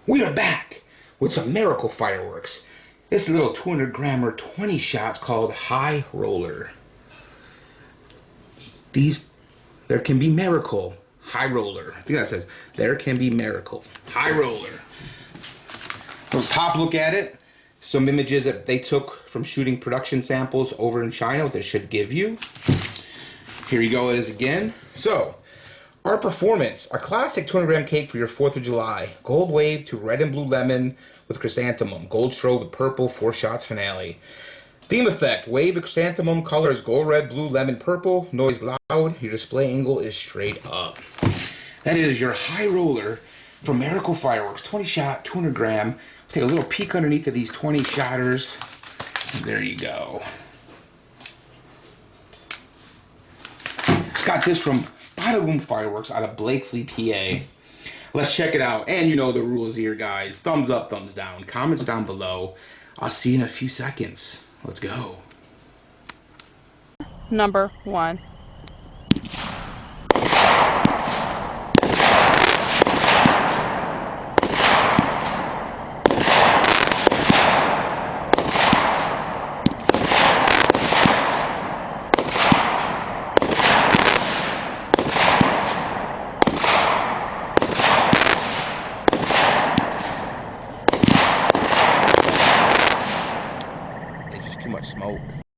We are back with some miracle fireworks. This little 200 grammer 20 shots called High Roller. There can be miracle. High Roller. I think that says, there can be miracle. High Roller. So top look at it. Some images that they took from shooting production samples over in China, what they should give you. Here you go is again. So, our performance, a classic 200 gram cake for your 4th of July. Gold wave to red and blue lemon with chrysanthemum. Gold strobe with purple, 4 shots finale. Theme effect, wave of chrysanthemum, colors gold, red, blue, lemon, purple. Noise loud, your display angle is straight up. That is your High Roller from Miracle Fireworks. 20 shot, 200 gram. Take a little peek underneath of these 20 shotters. And there you go. Got this from Bada Boom Fireworks out of Blakesley, PA. Let's check it out. And you know the rules here, guys. Thumbs up, thumbs down. Comments down below. I'll see you in a few seconds. Let's go. Number 1. It's just too much smoke.